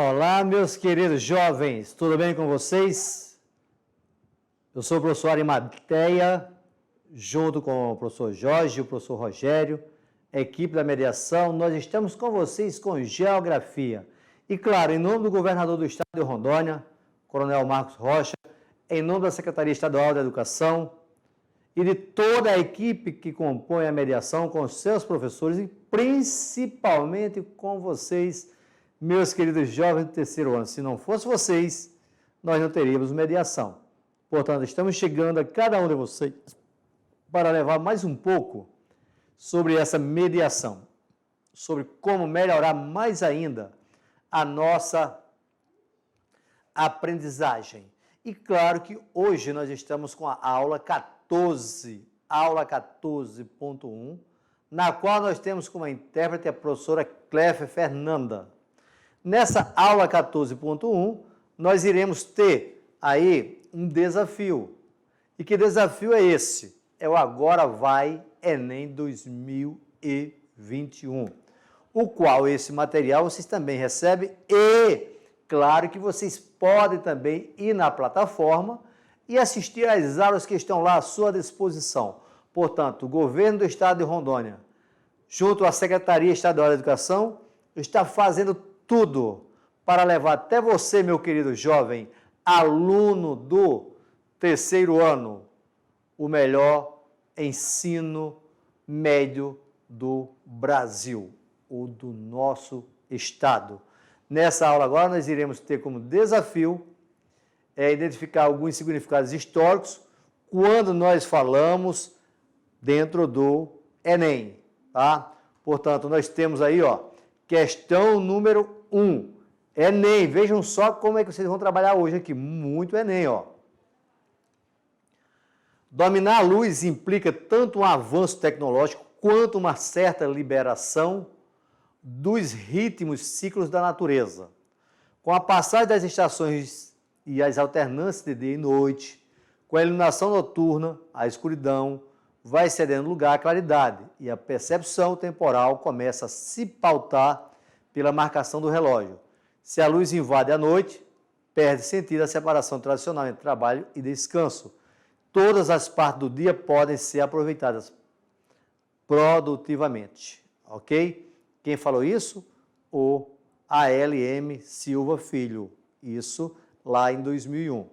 Olá, meus queridos jovens, tudo bem com vocês? Eu sou o professor Arimateia, junto com o professor Jorge e o professor Rogério, equipe da mediação, nós estamos com vocês com geografia. E claro, em nome do governador do estado de Rondônia, Coronel Marcos Rocha, em nome da Secretaria Estadual da Educação e de toda a equipe que compõe a mediação, com seus professores e principalmente com vocês, meus queridos jovens do terceiro ano. Se não fosse vocês, nós não teríamos mediação. Portanto, estamos chegando a cada um de vocês para levar mais um pouco sobre essa mediação, sobre como melhorar mais ainda a nossa aprendizagem. E claro que hoje nós estamos com a aula 14, aula 14.1, na qual nós temos como intérprete a professora Cléfia Fernanda. Nessa aula 14.1, nós iremos ter aí um desafio. E que desafio é esse? É o Agora Vai Enem 2021, o qual esse material vocês também recebem e, claro, que vocês podem também ir na plataforma e assistir às aulas que estão lá à sua disposição. Portanto, o governo do estado de Rondônia, junto à Secretaria Estadual da Educação, está fazendo tudo para levar até você, meu querido jovem, aluno do terceiro ano, o melhor ensino médio do Brasil, ou do nosso estado. Nessa aula agora nós iremos ter como desafio identificar alguns significados históricos quando nós falamos dentro do Enem, tá? Portanto, nós temos aí, questão número 1, Enem. Vejam só como é que vocês vão trabalhar hoje aqui, muito Enem, Dominar a luz implica tanto um avanço tecnológico quanto uma certa liberação dos ritmos ciclos da natureza. Com a passagem das estações e as alternâncias de dia e noite, com a iluminação noturna, a escuridão vai cedendo lugar à claridade e a percepção temporal começa a se pautar pela marcação do relógio. Se a luz invade a noite, perde sentido a separação tradicional entre trabalho e descanso. Todas as partes do dia podem ser aproveitadas produtivamente, ok? Quem falou isso? O A.L.M. Silva Filho, isso lá em 2001.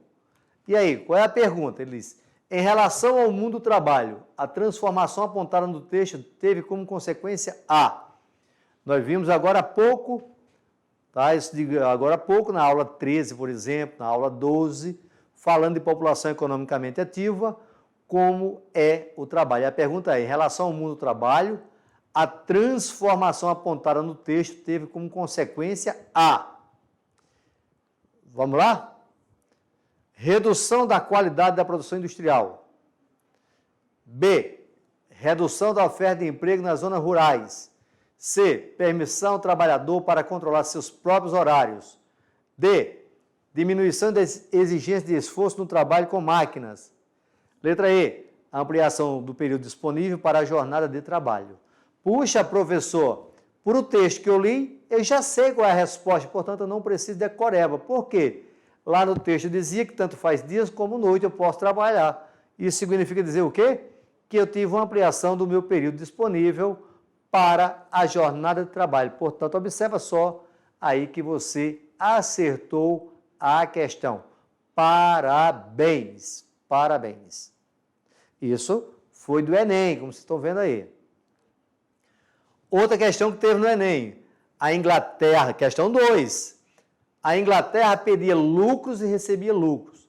E aí, qual é a pergunta? Ele diz, em relação ao mundo do trabalho, a transformação apontada no texto teve como consequência A. Nós vimos agora há pouco, na aula 13, por exemplo, na aula 12, falando de população economicamente ativa, como é o trabalho. A pergunta é, em relação ao mundo do trabalho, a transformação apontada no texto teve como consequência A. Vamos lá? Redução da qualidade da produção industrial. B. Redução da oferta de emprego nas zonas rurais. C. Permissão ao trabalhador para controlar seus próprios horários. D. Diminuição das exigências de esforço no trabalho com máquinas. Letra E. Ampliação do período disponível para a jornada de trabalho. Puxa, professor, por o texto que eu li, eu já sei qual é a resposta, portanto, eu não preciso de decoreba. Por quê? Lá no texto dizia que tanto faz dias como noite eu posso trabalhar. Isso significa dizer o quê? Que eu tive uma ampliação do meu período disponível para a jornada de trabalho. Portanto, observa só aí que você acertou a questão. Parabéns, parabéns. Isso foi do Enem, como vocês estão vendo aí. Outra questão que teve no Enem, a Inglaterra, questão 2. A Inglaterra pedia lucros e recebia lucros.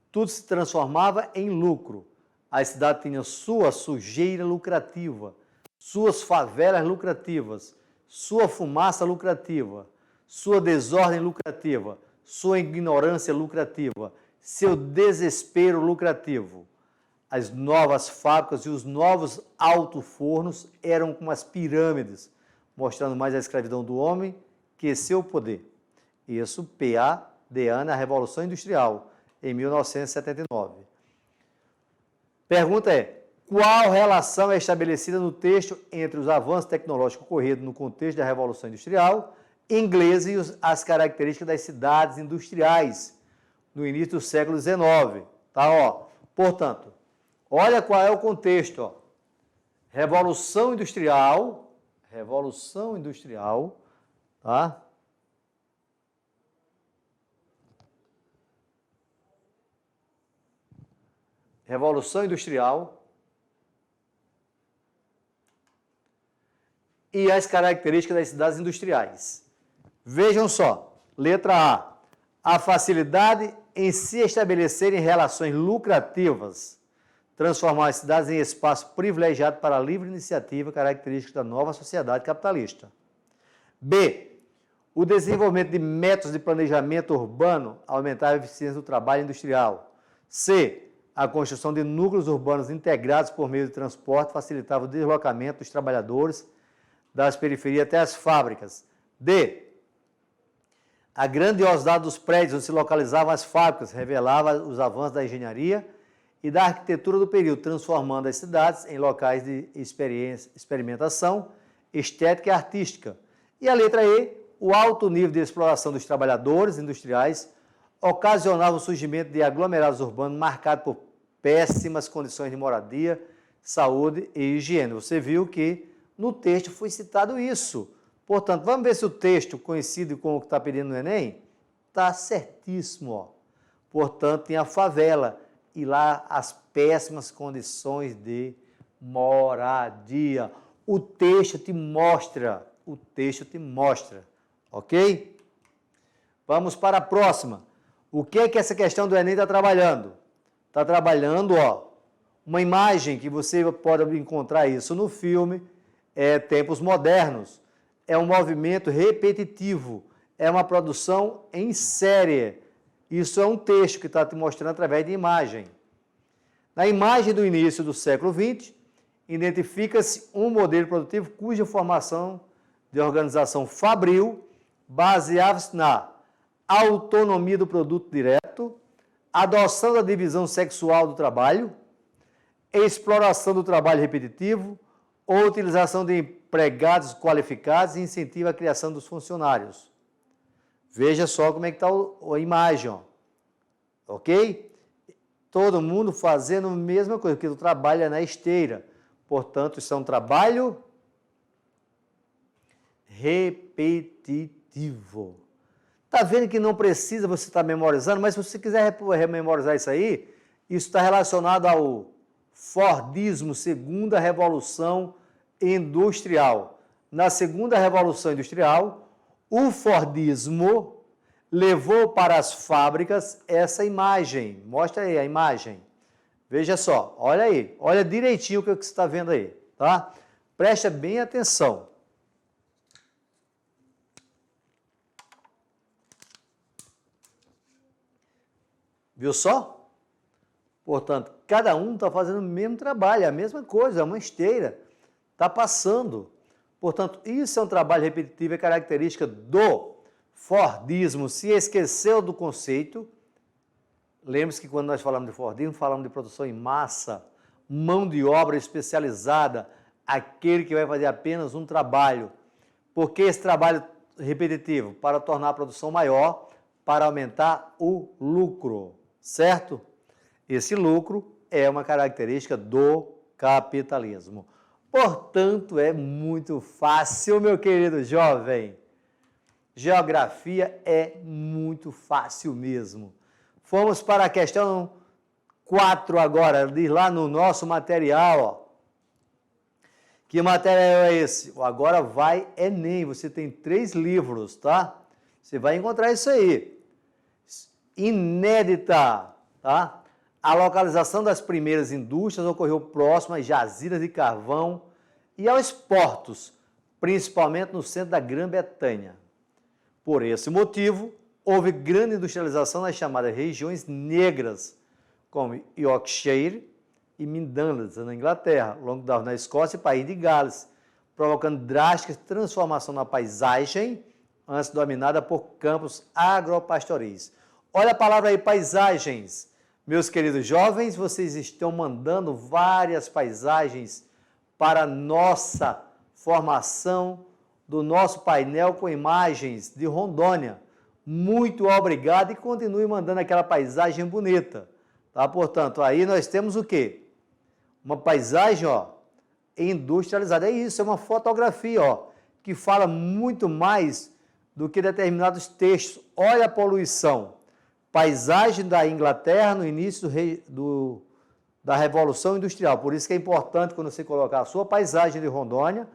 Tudo se transformava em lucro. A cidade tinha sua sujeira lucrativa, suas favelas lucrativas, sua fumaça lucrativa, sua desordem lucrativa, sua ignorância lucrativa, seu desespero lucrativo. As novas fábricas e os novos alto-fornos eram como as pirâmides, mostrando mais a escravidão do homem que seu poder. Isso, P.A. Deane, a Revolução Industrial, em 1979. Pergunta é, qual relação é estabelecida no texto entre os avanços tecnológicos ocorridos no contexto da Revolução Industrial inglesa e as características das cidades industriais no início do século XIX. Tá, ó. Portanto, olha qual é o contexto. Ó. Revolução Industrial, tá? Revolução Industrial e as características das cidades industriais. Vejam só, letra A facilidade em se estabelecerem relações lucrativas, transformar as cidades em espaço privilegiado para a livre iniciativa, característica da nova sociedade capitalista. B. O desenvolvimento de métodos de planejamento urbano, aumentar a eficiência do trabalho industrial. C. A construção de núcleos urbanos integrados por meio de transporte facilitava o deslocamento dos trabalhadores das periferias até as fábricas. D. A grandiosidade dos prédios onde se localizavam as fábricas revelava os avanços da engenharia e da arquitetura do período, transformando as cidades em locais de experimentação estética e artística. E a letra E, o alto nível de exploração dos trabalhadores industriais ocasionava o surgimento de aglomerados urbanos marcados por péssimas condições de moradia, saúde e higiene. Você viu que no texto foi citado isso. Portanto, vamos ver se o texto, coincide com o que está pedindo no Enem, está certíssimo. Ó. Portanto, tem a favela e lá as péssimas condições de moradia. O texto te mostra, ok? Vamos para a próxima. O que é que essa questão do Enem está trabalhando? Está trabalhando, ó, uma imagem que você pode encontrar isso no filme, Tempos Modernos. É um movimento repetitivo, é uma produção em série. Isso é um texto que está te mostrando através de imagem. Na imagem do início do século XX, identifica-se um modelo produtivo cuja formação de organização fabril baseava-se na autonomia do produto direto, adoção da divisão sexual do trabalho, exploração do trabalho repetitivo, ou utilização de empregados qualificados e incentiva a criação dos funcionários. Veja só como é que está a imagem, ó. Ok? Todo mundo fazendo a mesma coisa, porque o trabalho é na esteira. Portanto, isso é um trabalho repetitivo. Está vendo que não precisa você estar memorizando, mas se você quiser rememorizar isso aí, isso está relacionado ao Fordismo, segunda revolução industrial. Na segunda revolução industrial, o Fordismo levou para as fábricas essa imagem. Mostra aí a imagem. Veja só, olha aí, olha direitinho o que você está vendo aí, tá? Presta bem atenção. Viu só? Portanto, cada um está fazendo o mesmo trabalho, é a mesma coisa, é uma esteira. Está passando. Portanto, isso é um trabalho repetitivo, é característica do Fordismo. Se esqueceu do conceito, lembre-se que quando nós falamos de Fordismo, falamos de produção em massa, mão de obra especializada, aquele que vai fazer apenas um trabalho. Por que esse trabalho repetitivo? Para tornar a produção maior, para aumentar o lucro, certo? Esse lucro é uma característica do capitalismo. Portanto, é muito fácil, meu querido jovem. Geografia é muito fácil mesmo. Fomos para a questão 4 agora, diz lá no nosso material, ó. Que material é esse? Agora vai Enem, você tem 3 livros, tá? Você vai encontrar isso aí. Inédita, tá? A localização das primeiras indústrias ocorreu próximo às jazidas de carvão e aos portos, principalmente no centro da Grã-Bretanha. Por esse motivo, houve grande industrialização nas chamadas regiões negras, como Yorkshire e Midlands, na Inglaterra, Languedoc na Escócia e País de Gales, provocando drástica transformação na paisagem, antes dominada por campos agropastoris. Olha a palavra aí, paisagens. Meus queridos jovens, vocês estão mandando várias paisagens para a nossa formação do nosso painel com imagens de Rondônia. Muito obrigado e continue mandando aquela paisagem bonita. Tá? Portanto, aí nós temos o quê? Uma paisagem, ó, industrializada. É isso, é uma fotografia, ó, que fala muito mais do que determinados textos. Olha a poluição. Paisagem da Inglaterra no início da Revolução Industrial. Por isso que é importante, quando você colocar a sua paisagem de Rondônia,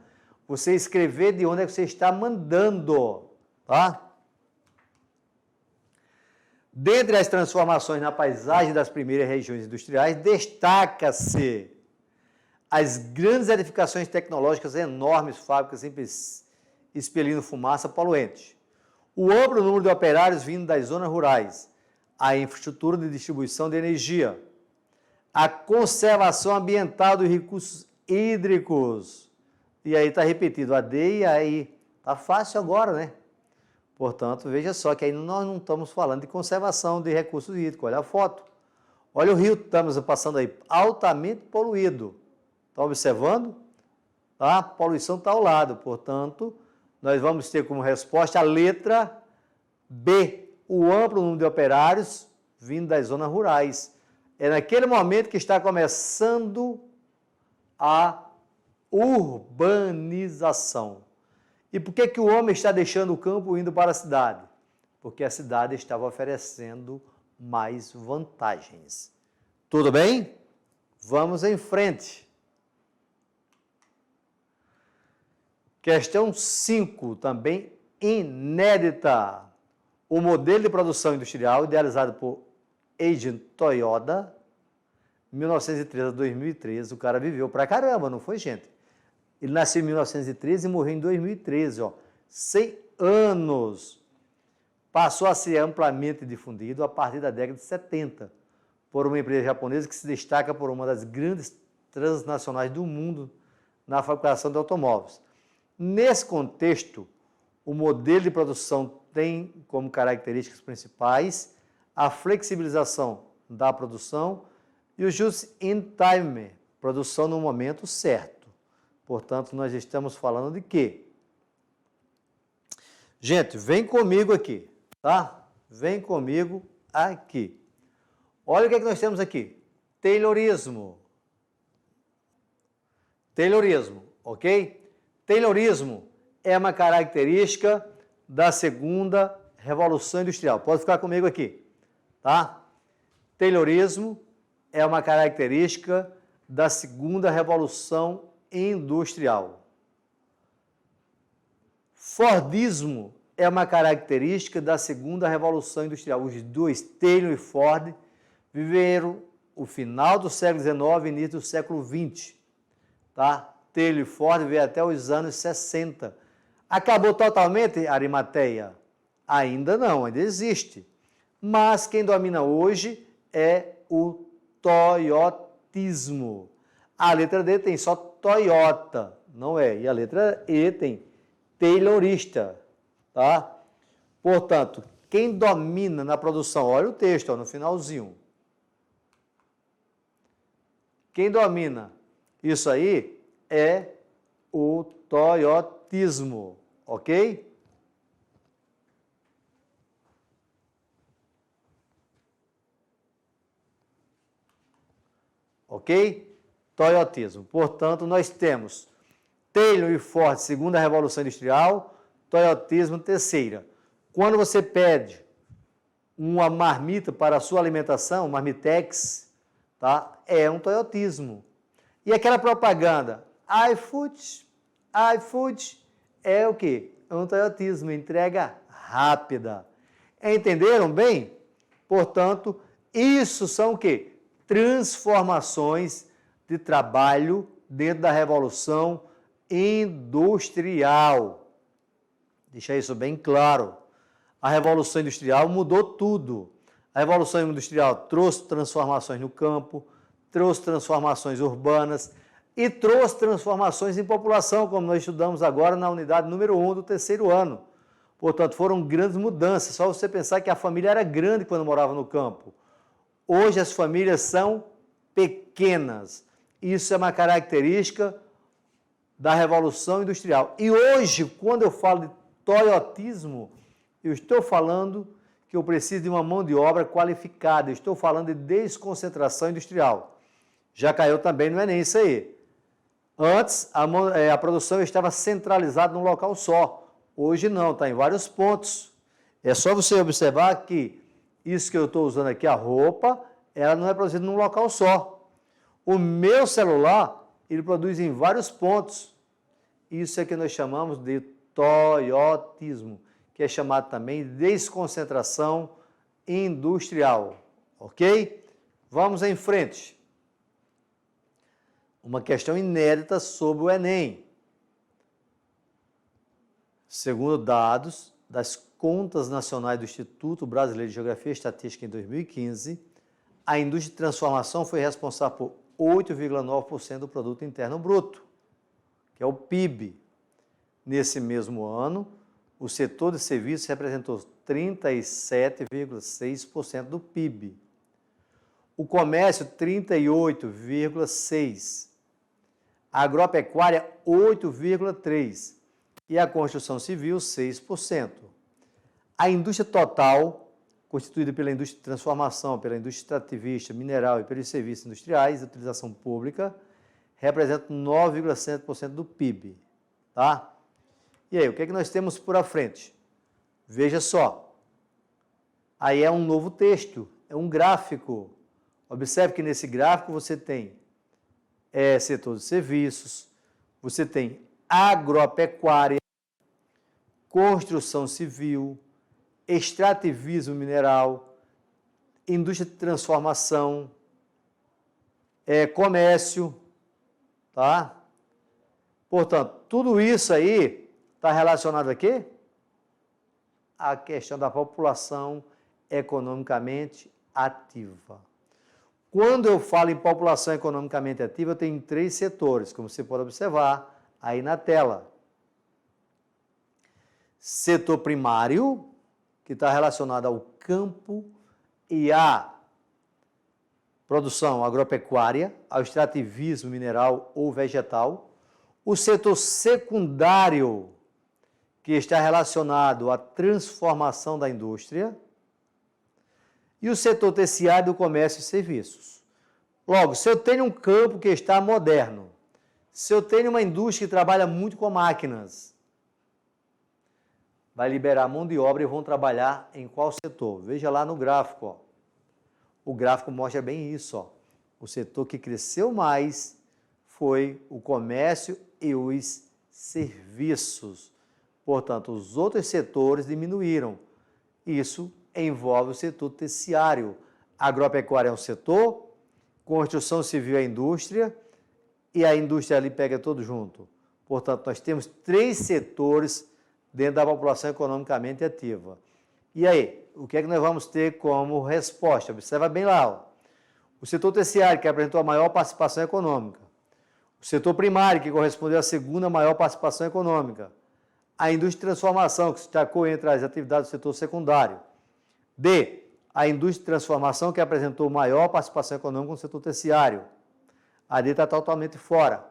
você escrever de onde é que você está mandando, tá? Dentre as transformações na paisagem das primeiras regiões industriais, destaca-se as grandes edificações tecnológicas, enormes fábricas expelindo fumaça poluente, o amplo número de operários vindo das zonas rurais, a infraestrutura de distribuição de energia, a conservação ambiental dos recursos hídricos. E aí está repetido a D e a I. Está fácil agora, né? Portanto, veja só que aí nós não estamos falando de conservação de recursos hídricos. Olha a foto. Olha o rio que estamos passando aí, altamente poluído. Está observando? A poluição está ao lado. Portanto, nós vamos ter como resposta a letra B, o amplo número de operários vindo das zonas rurais. É naquele momento que está começando a urbanização. E por que o homem está deixando o campo e indo para a cidade? Porque a cidade estava oferecendo mais vantagens. Tudo bem? Vamos em frente. Questão 5, também inédita. O modelo de produção industrial idealizado por Eiji Toyoda, 1913 a 2013, o cara viveu pra caramba, não foi, gente? Ele nasceu em 1913 e morreu em 2013, ó, 100 anos. Passou a ser amplamente difundido a partir da década de 70 por uma empresa japonesa que se destaca por uma das grandes transnacionais do mundo na fabricação de automóveis. Nesse contexto, o modelo de produção tem como características principais a flexibilização da produção e o just in time, produção no momento certo. Portanto, nós estamos falando de quê? Gente, vem comigo aqui, tá? Vem comigo aqui. Olha o que é que nós temos aqui. Taylorismo. Taylorismo, ok? Taylorismo é uma característica da segunda Revolução Industrial. Pode ficar comigo aqui, tá? Taylorismo é uma característica da segunda Revolução Industrial. Fordismo é uma característica da segunda Revolução Industrial. Os dois, Taylor e Ford, viveram o final do século XIX e início do século XX. Tá? Taylor e Ford veio até os anos 60. Acabou totalmente a Arimateia? Ainda não, ainda existe. Mas quem domina hoje é o toyotismo. A letra D tem só Toyota, não é? E a letra E tem taylorista, tá? Portanto, quem domina na produção, olha o texto, ó, no finalzinho. Quem domina isso aí é o toyotismo, ok? Ok? Toyotismo. Portanto, nós temos Taylor e Ford, segunda Revolução Industrial, toyotismo, terceira. Quando você pede uma marmita para a sua alimentação, um marmitex, tá? É um toyotismo. E aquela propaganda, iFood é o quê? É um toyotismo, entrega rápida. Entenderam bem? Portanto, isso são o quê? Transformações de trabalho dentro da Revolução Industrial. Deixa isso bem claro. A Revolução Industrial mudou tudo. A Revolução Industrial trouxe transformações no campo, trouxe transformações urbanas e trouxe transformações em população, como nós estudamos agora na unidade número 1 do terceiro ano. Portanto, foram grandes mudanças. Só você pensar que a família era grande quando morava no campo. Hoje as famílias são pequenas. Isso é uma característica da Revolução Industrial. E hoje, quando eu falo de toyotismo, eu estou falando que eu preciso de uma mão de obra qualificada, eu estou falando de desconcentração industrial. Já caiu também no Enem isso aí. Antes, a produção estava centralizada num local só. Hoje não, está em vários pontos. É só você observar que isso que eu estou usando aqui, a roupa, ela não é produzida num local só. O meu celular, ele produz em vários pontos. Isso é que nós chamamos de toyotismo, que é chamado também de desconcentração industrial. Ok? Vamos em frente. Uma questão inédita sobre o Enem. Segundo dados das contas nacionais do Instituto Brasileiro de Geografia e Estatística em 2015, a indústria de transformação foi responsável por 8,9% do produto interno bruto, que é o PIB. Nesse mesmo ano, o setor de serviços representou 37,6% do PIB. O comércio, 38,6%. A agropecuária, 8,3%. E a construção civil, 6%. A indústria total, constituída pela indústria de transformação, pela indústria extrativista, mineral e pelos serviços industriais de utilização pública, representa 9,7% do PIB. Tá? E aí, o que é que nós temos por à frente? Veja só. Aí é um novo texto, é um gráfico. Observe que nesse gráfico você tem setor de serviços, você tem agropecuária, construção civil, extrativismo mineral, indústria de transformação, comércio, tá? Portanto, tudo isso aí está relacionado a quê? A questão da população economicamente ativa. Quando eu falo em população economicamente ativa, eu tenho 3 setores, como você pode observar aí na tela. Setor primário, que está relacionado ao campo e à produção agropecuária, ao extrativismo mineral ou vegetal. O setor secundário, que está relacionado à transformação da indústria. E o setor terciário do comércio e serviços. Logo, se eu tenho um campo que está moderno, se eu tenho uma indústria que trabalha muito com máquinas, vai liberar mão de obra e vão trabalhar em qual setor? Veja lá no gráfico. Ó. O gráfico mostra bem isso. Ó. O setor que cresceu mais foi o comércio e os serviços. Portanto, os outros setores diminuíram. Isso envolve o setor terciário. Agropecuária é um setor, construção civil é a indústria, e a indústria ali pega tudo junto. Portanto, nós temos 3 setores dentro da população economicamente ativa. E aí, o que é que nós vamos ter como resposta? Observa bem lá. Ó. O setor terciário, que apresentou a maior participação econômica. O setor primário, que correspondeu à segunda maior participação econômica. A indústria de transformação, que se destacou entre as atividades do setor secundário. D, a indústria de transformação que apresentou maior participação econômica no setor terciário. A D está totalmente fora.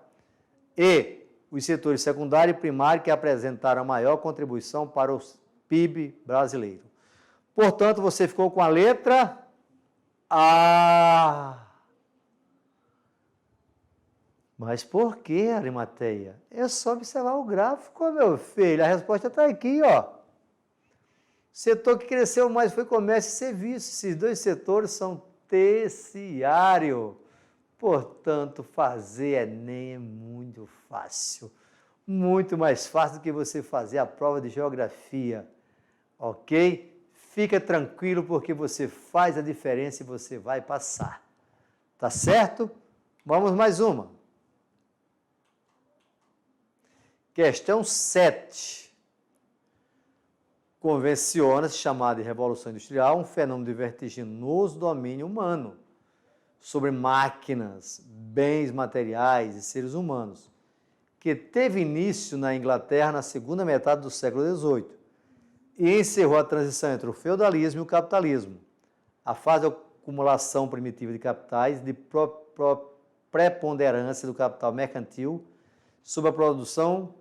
E, os setores secundário e primário que apresentaram a maior contribuição para o PIB brasileiro. Portanto, você ficou com a letra A. Mas por que, Arimateia? É só observar o gráfico, meu filho. A resposta está aqui, ó. O setor que cresceu mais foi comércio e serviços. Esses 2 setores são terciário. Portanto, fazer Enem é muito fácil. Muito mais fácil do que você fazer a prova de geografia. Ok? Fica tranquilo porque você faz a diferença e você vai passar. Tá certo? Vamos mais uma. Questão 7. Convenciona-se chamar de Revolução Industrial um fenômeno de vertiginoso domínio humano sobre máquinas, bens materiais e seres humanos, que teve início na Inglaterra na segunda metade do século XVIII e encerrou a transição entre o feudalismo e o capitalismo, a fase de acumulação primitiva de capitais, de preponderância do capital mercantil sobre a produção,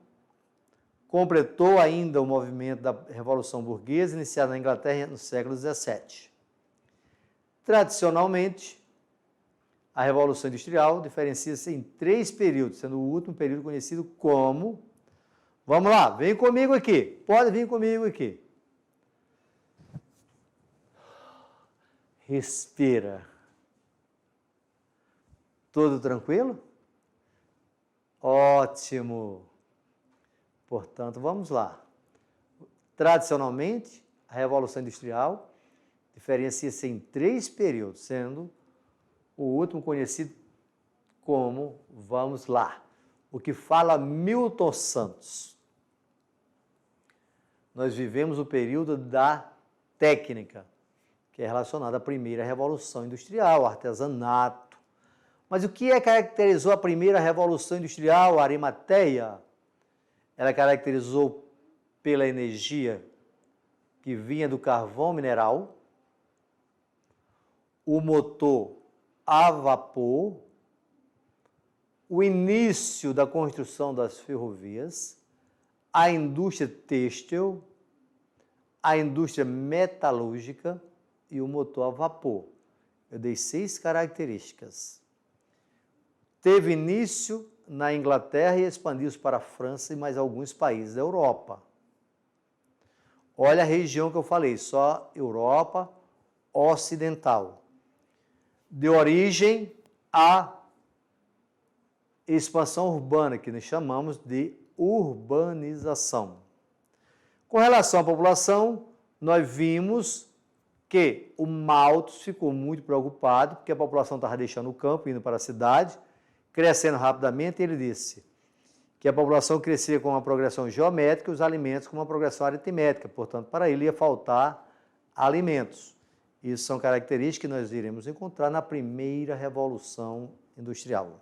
completou ainda o movimento da Revolução Burguesa, iniciada na Inglaterra no século XVII. Tradicionalmente, a Revolução Industrial diferencia-se em 3 períodos, sendo o último período conhecido como... Vamos lá, vem comigo aqui, pode vir comigo aqui. Respira. Tudo tranquilo? Ótimo. Portanto, vamos lá. Tradicionalmente, a Revolução Industrial diferencia-se em 3 períodos, sendo o último conhecido como, vamos lá, o que fala Milton Santos. Nós vivemos o período da técnica, que é relacionado à primeira Revolução Industrial, artesanato. Mas o que caracterizou a primeira Revolução Industrial, a Arimateia? Ela caracterizou pela energia que vinha do carvão mineral, o motor a vapor, o início da construção das ferrovias, a indústria têxtil, a indústria metalúrgica e o motor a vapor. Eu dei 6 características. Teve início na Inglaterra e expandiu-se para a França e mais alguns países da Europa. Olha a região que eu falei, só Europa Ocidental. Deu origem à expansão urbana, que nós chamamos de urbanização. Com relação à população, nós vimos que o Malthus ficou muito preocupado, porque a população estava deixando o campo, indo para a cidade, crescendo rapidamente, e ele disse que a população crescia com uma progressão geométrica e os alimentos com uma progressão aritmética, portanto, para ele ia faltar alimentos. Isso são características que nós iremos encontrar na primeira Revolução Industrial.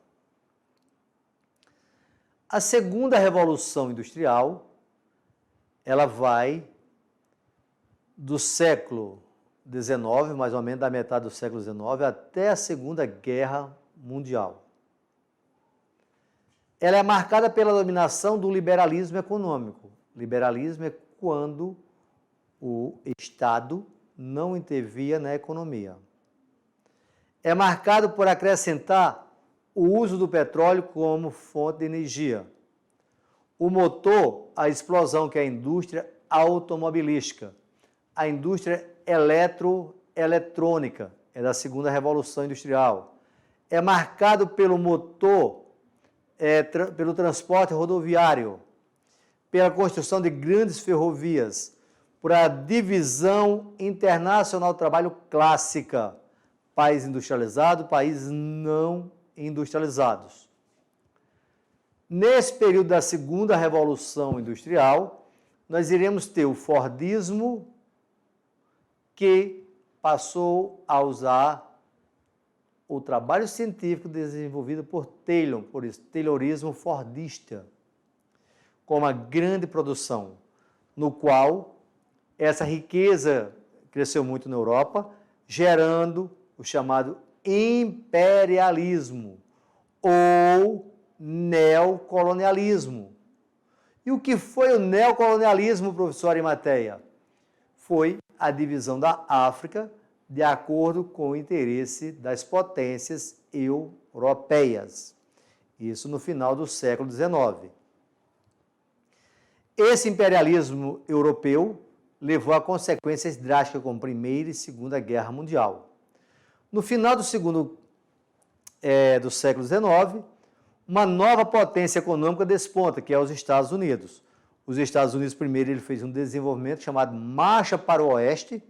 A segunda Revolução Industrial, ela vai do século XIX, mais ou menos da metade do século XIX, até a Segunda Guerra Mundial. Ela é marcada pela dominação do liberalismo econômico. Liberalismo é quando o Estado não intervia na economia. É marcado por acrescentar o uso do petróleo como fonte de energia. O motor, a explosão, que é a indústria automobilística. A indústria eletrônica, é da segunda Revolução Industrial. É marcado pelo motor, pelo transporte rodoviário, pela construção de grandes ferrovias, por a divisão internacional do trabalho clássica, país industrializado, países não industrializados. Nesse período da segunda Revolução Industrial, nós iremos ter o Fordismo, que passou a usar o trabalho científico desenvolvido por Taylor, por isso, Taylorismo fordista, com uma grande produção, no qual essa riqueza cresceu muito na Europa, gerando o chamado imperialismo ou neocolonialismo. E o que foi o neocolonialismo, professor Arimateia? Foi a divisão da África de acordo com o interesse das potências europeias. Isso no final do século XIX. Esse imperialismo europeu levou a consequências drásticas como Primeira e Segunda Guerra Mundial. No final do século XIX, uma nova potência econômica desponta, que é os Estados Unidos. Os Estados Unidos, primeiro, ele fez um desenvolvimento chamado Marcha para o Oeste.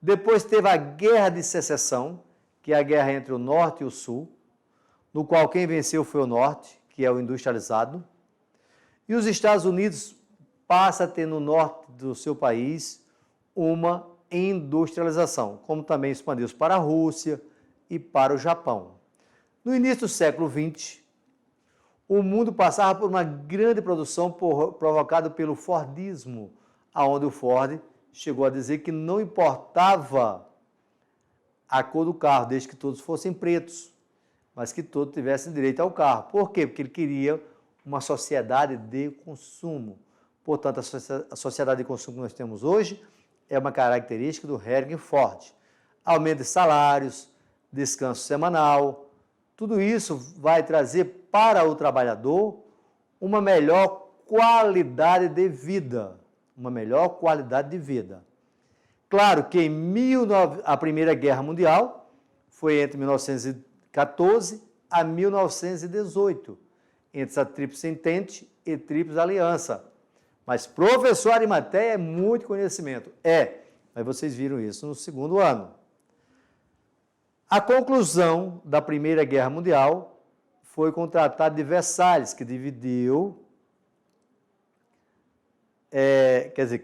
Depois teve a Guerra de Secessão, que é a guerra entre o Norte e o Sul, no qual quem venceu foi o Norte, que é o industrializado. E os Estados Unidos passa a ter no norte do seu país uma industrialização, como também expandiu-se para a Rússia e para o Japão. No início do século XX, o mundo passava por uma grande produção provocada pelo Fordismo, onde o Ford chegou a dizer que não importava a cor do carro, desde que todos fossem pretos, mas que todos tivessem direito ao carro. Por quê? Porque ele queria uma sociedade de consumo. Portanto, a sociedade de consumo que nós temos hoje é uma característica do Henry Ford. Aumento de salários, descanso semanal, tudo isso vai trazer para o trabalhador uma melhor qualidade de vida. Uma melhor qualidade de vida. Claro que a Primeira Guerra Mundial foi entre 1914 a 1918, entre a Tríplice Entente e Tríplice Aliança. Mas professor Arimateia é muito conhecimento. Mas vocês viram isso no segundo ano. A conclusão da Primeira Guerra Mundial foi com o Tratado de Versalhes, que dividiu,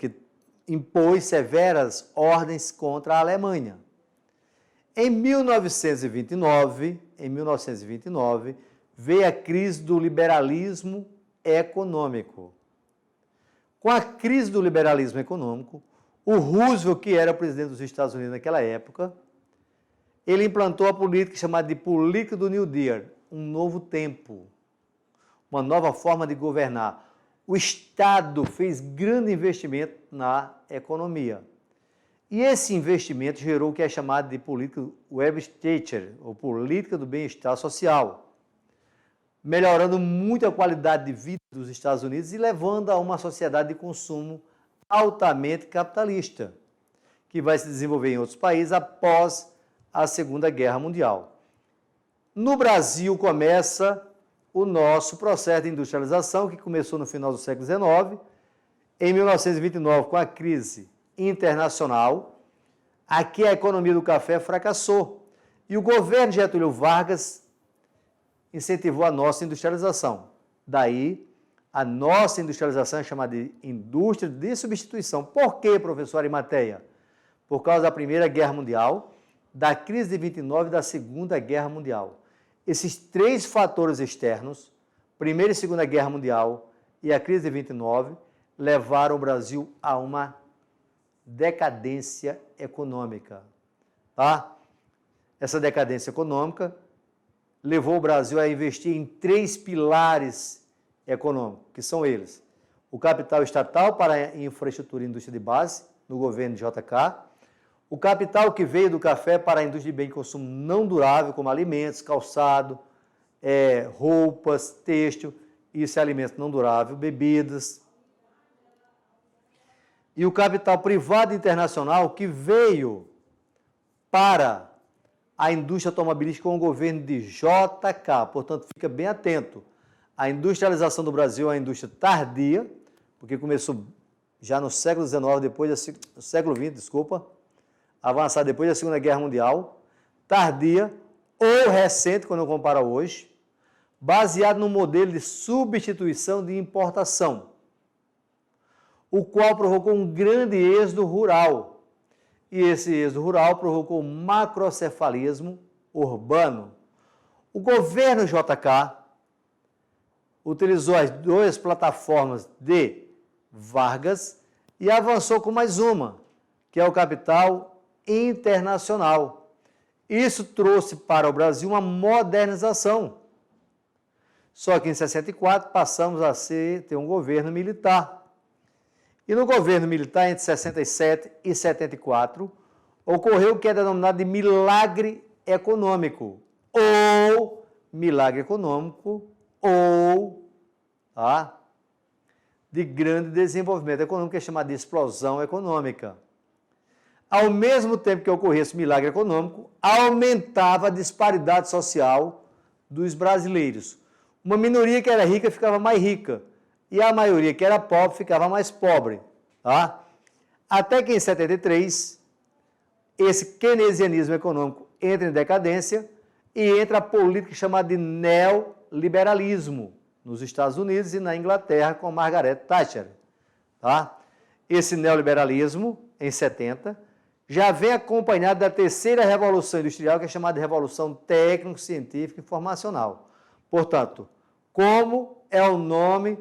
que impôs severas ordens contra a Alemanha. Em 1929, veio a crise do liberalismo econômico. Com a crise do liberalismo econômico, o Roosevelt, que era o presidente dos Estados Unidos naquela época, ele implantou a política chamada de política do New Deal, um novo tempo, uma nova forma de governar. O Estado fez grande investimento na economia. E esse investimento gerou o que é chamado de política Webster, ou política do bem-estar social, melhorando muito a qualidade de vida dos Estados Unidos e levando a uma sociedade de consumo altamente capitalista, que vai se desenvolver em outros países após a Segunda Guerra Mundial. No Brasil começa o nosso processo de industrialização, que começou no final do século XIX. Em 1929, com a crise internacional, aqui a economia do café fracassou. E o governo de Getúlio Vargas incentivou a nossa industrialização. Daí, a nossa industrialização é chamada de indústria de substituição. Por quê, professor Arimateia? Por causa da Primeira Guerra Mundial, da crise de 29 e da Segunda Guerra Mundial. Esses três fatores externos, Primeira e Segunda Guerra Mundial e a crise de 29, levaram o Brasil a uma decadência econômica. Tá? Essa decadência econômica levou o Brasil a investir em três pilares econômicos, que são eles: o capital estatal para a infraestrutura e indústria de base, no governo de JK, o capital que veio do café para a indústria de bem de consumo não durável, como alimentos, calçado, roupas, têxtil, isso é alimento não durável, bebidas. E o capital privado internacional que veio para a indústria automobilística com o governo de JK. Portanto, fica bem atento. A industrialização do Brasil é uma indústria tardia, porque começou já no século XIX, século XX, avançar depois da Segunda Guerra Mundial, tardia ou recente, quando eu comparo hoje, baseado no modelo de substituição de importação, o qual provocou um grande êxodo rural. E esse êxodo rural provocou um macrocefalismo urbano. O governo JK utilizou as duas plataformas de Vargas e avançou com mais uma, que é o capital internacional. Isso trouxe para o Brasil uma modernização. Só que em 64 passamos a ter um governo militar. E no governo militar, entre 67 e 74, ocorreu o que é denominado de milagre econômico, ou de grande desenvolvimento econômico, que é chamado de explosão econômica. Ao mesmo tempo que ocorria esse milagre econômico, aumentava a disparidade social dos brasileiros. Uma minoria que era rica ficava mais rica, e a maioria que era pobre ficava mais pobre. Tá? Até que em 73, esse keynesianismo econômico entra em decadência e entra a política chamada de neoliberalismo nos Estados Unidos e na Inglaterra com Margaret Thatcher. Tá? Esse neoliberalismo, em 70, já vem acompanhado da terceira revolução industrial, que é chamada de revolução técnico-científica e informacional. Portanto, como é o nome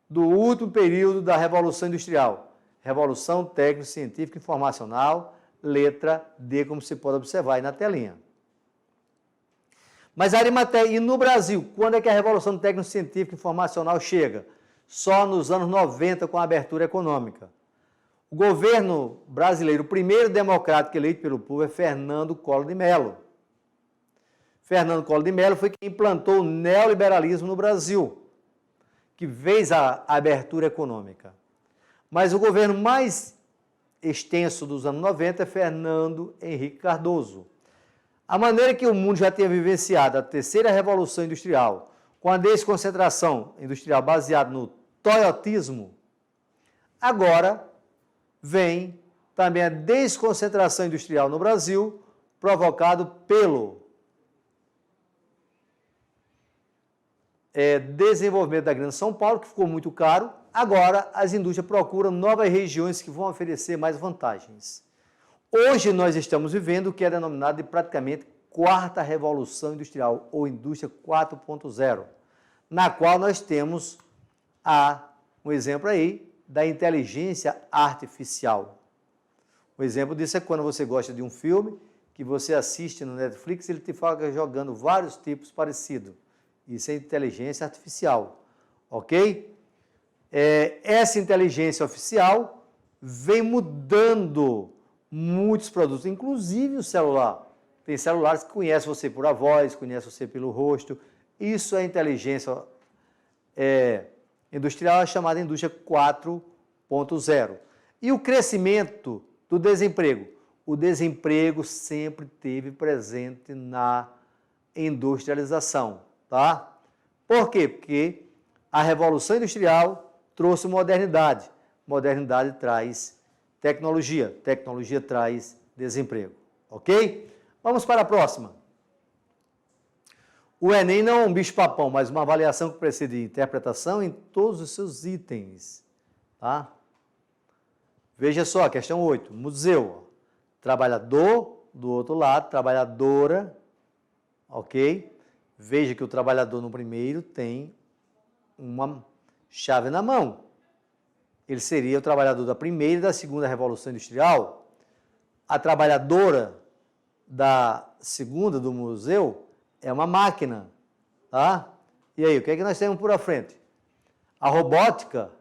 do último período da Revolução Industrial? Revolução Técnico-Científica e Informacional, letra D, como se pode observar aí na telinha. Mas Arimateia, e no Brasil, quando é que a Revolução Técnico-Científica e Informacional chega? Só nos anos 90, com a abertura econômica. O governo brasileiro, o primeiro democrático eleito pelo povo, é Fernando Collor de Mello. Fernando Collor de Mello foi quem implantou o neoliberalismo no Brasil, que fez a abertura econômica. Mas o governo mais extenso dos anos 90 é Fernando Henrique Cardoso. A maneira que o mundo já tinha vivenciado a terceira revolução industrial, com a desconcentração industrial baseada no toyotismo, agora vem também a desconcentração industrial no Brasil, provocado pelo desenvolvimento da Grande São Paulo, que ficou muito caro. Agora, as indústrias procuram novas regiões que vão oferecer mais vantagens. Hoje, nós estamos vivendo o que é denominado de praticamente quarta revolução industrial, ou indústria 4.0, na qual nós temos um exemplo aí da inteligência artificial. O exemplo disso é quando você gosta de um filme que você assiste no Netflix, ele te fala jogando vários tipos parecidos. Isso é inteligência artificial, ok? Essa inteligência artificial vem mudando muitos produtos, inclusive o celular. Tem celulares que conhecem você por a voz, conhecem você pelo rosto. Isso é inteligência industrial, é chamada indústria 4.0. E o crescimento do desemprego? O desemprego sempre esteve presente na industrialização, tá? Por quê? Porque a Revolução Industrial trouxe modernidade. Modernidade traz tecnologia. Tecnologia traz desemprego. Ok? Vamos para a próxima. O Enem não é um bicho-papão, mas uma avaliação que precede de interpretação em todos os seus itens. Tá? Veja só, questão 8. Museu. Trabalhador, do outro lado, trabalhadora. Ok? Veja que o trabalhador no primeiro tem uma chave na mão. Ele seria o trabalhador da primeira e da segunda Revolução Industrial. A trabalhadora da segunda do museu é uma máquina, tá? E aí, o que é que nós temos por à frente? A robótica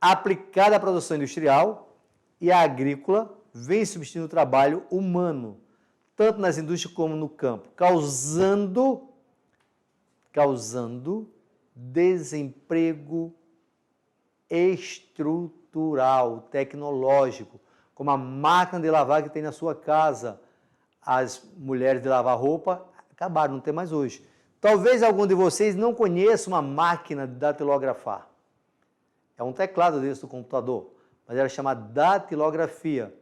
aplicada à produção industrial e a agrícola vem substituindo o trabalho humano, tanto nas indústrias como no campo, causando desemprego estrutural, tecnológico, como a máquina de lavar que tem na sua casa. As mulheres de lavar roupa acabaram, não tem mais hoje. Talvez algum de vocês não conheça uma máquina de datilografar. É um teclado desse do computador, mas ela chama datilografia.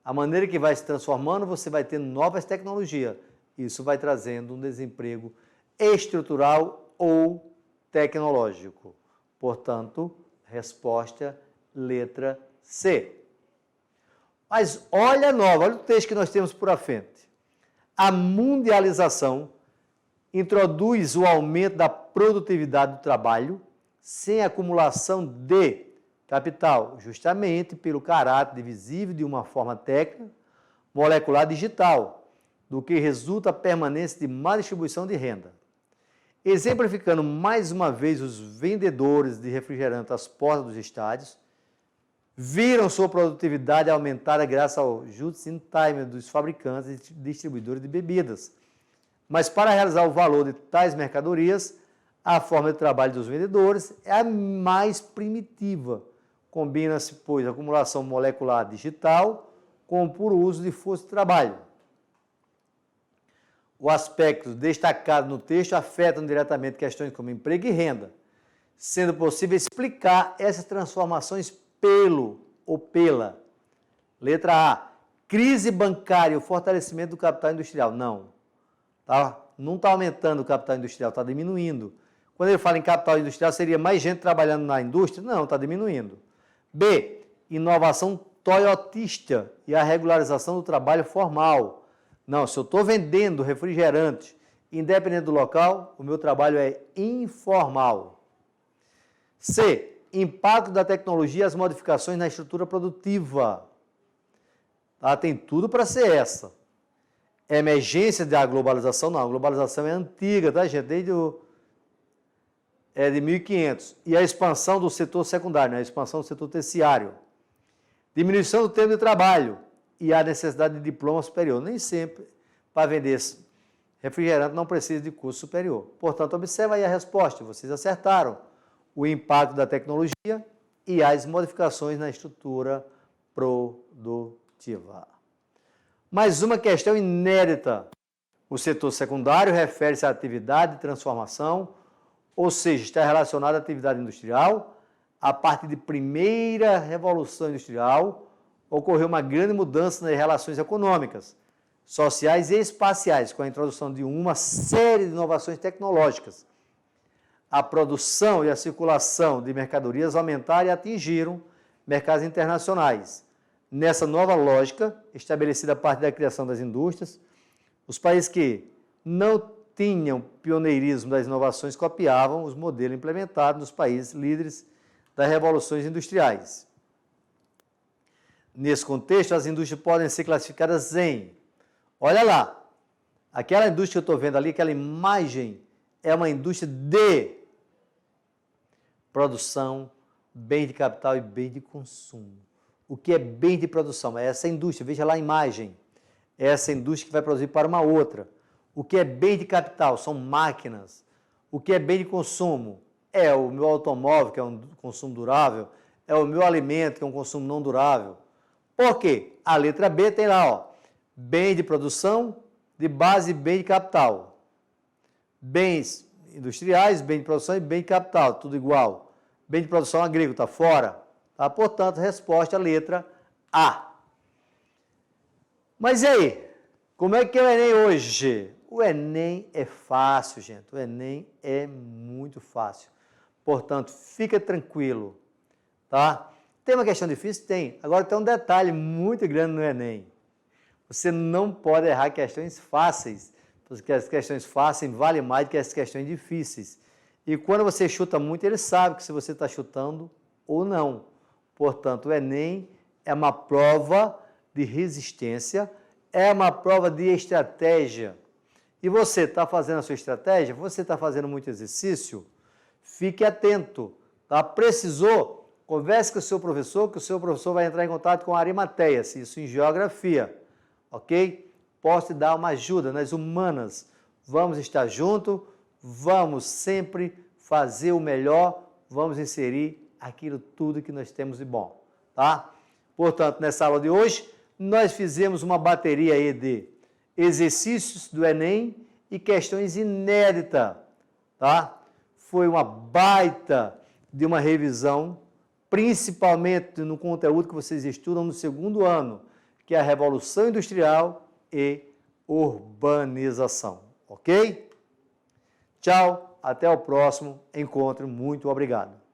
A maneira que vai se transformando, você vai tendo novas tecnologias. Isso vai trazendo um desemprego estrutural ou tecnológico. Portanto, resposta letra C. Mas olha a nova, olha o texto que nós temos por à frente. A mundialização introduz o aumento da produtividade do trabalho sem acumulação de capital, justamente pelo caráter divisível de uma forma técnica, molecular digital, do que resulta a permanência de má distribuição de renda. Exemplificando mais uma vez os vendedores de refrigerante às portas dos estádios, viram sua produtividade aumentada graças ao just-in-time dos fabricantes e distribuidores de bebidas. Mas para realizar o valor de tais mercadorias, a forma de trabalho dos vendedores é a mais primitiva. Combina-se, pois, a acumulação molecular digital com o puro uso de força de trabalho. O aspecto destacado no texto afetam diretamente questões como emprego e renda, sendo possível explicar essas transformações pelo ou pela. Letra A. Crise bancária e o fortalecimento do capital industrial. Não. Não está aumentando o capital industrial, está diminuindo. Quando ele fala em capital industrial, seria mais gente trabalhando na indústria? Não, está diminuindo. B. Inovação toyotista e a regularização do trabalho formal. Não, se eu estou vendendo refrigerante, independente do local, o meu trabalho é informal. C. Impacto da tecnologia e as modificações na estrutura produtiva. Tem tudo para ser essa. emergência da globalização, não, a globalização é antiga, tá, gente? De 1500. E a expansão do setor secundário, né? A expansão do setor terciário. Diminuição do tempo de trabalho e a necessidade de diploma superior. Nem sempre, para vender refrigerante, não precisa de curso superior. Portanto, observa aí a resposta. Vocês acertaram o impacto da tecnologia e as modificações na estrutura produtiva. Mais uma questão inédita. O setor secundário refere-se à atividade de transformação, ou seja, está relacionado à atividade industrial. A partir de primeira revolução industrial, ocorreu uma grande mudança nas relações econômicas, sociais e espaciais, com a introdução de uma série de inovações tecnológicas. A produção e a circulação de mercadorias aumentaram e atingiram mercados internacionais. Nessa nova lógica, estabelecida a partir da criação das indústrias, os países que não tinham pioneirismo das inovações copiavam os modelos implementados nos países líderes das revoluções industriais. Nesse contexto, as indústrias podem ser classificadas em... Olha lá, aquela indústria que eu estou vendo ali, aquela imagem, é uma indústria de produção, bem de capital e bem de consumo. O que é bem de produção? É essa indústria, veja lá a imagem. É essa indústria que vai produzir para uma outra. O que é bem de capital? São máquinas. O que é bem de consumo? É o meu automóvel, que é um consumo durável. É o meu alimento, que é um consumo não durável. Por quê? A letra B tem lá, ó, bem de produção, de base e bem de capital. Bens industriais, bem de produção e bem de capital, tudo igual. Bem de produção agrícola, está fora. Tá? Portanto, resposta, letra A. Mas e aí? Como é que é o Enem hoje? O Enem é fácil, gente. O Enem é muito fácil. Portanto, fica tranquilo, tá? Tem uma questão difícil? Tem. Agora tem um detalhe muito grande no Enem. Você não pode errar questões fáceis, porque as questões fáceis valem mais do que as questões difíceis. E quando você chuta muito, ele sabe que se você está chutando ou não. Portanto, o Enem é uma prova de resistência, é uma prova de estratégia. E você está fazendo a sua estratégia? Você está fazendo muito exercício? Fique atento. Tá? Precisou? Converse com o seu professor, que o seu professor vai entrar em contato com a Arimateia, se isso em geografia. Ok? Posso te dar uma ajuda nas humanas. Vamos estar juntos, vamos sempre fazer o melhor, vamos inserir aquilo tudo que nós temos de bom. Tá? Portanto, nessa aula de hoje, nós fizemos uma bateria aí de exercícios do Enem e questões inéditas. Tá? Foi uma baita de uma revisão, principalmente no conteúdo que vocês estudam no segundo ano, que é a Revolução Industrial e Urbanização. Ok? Tchau, até o próximo encontro. Muito obrigado.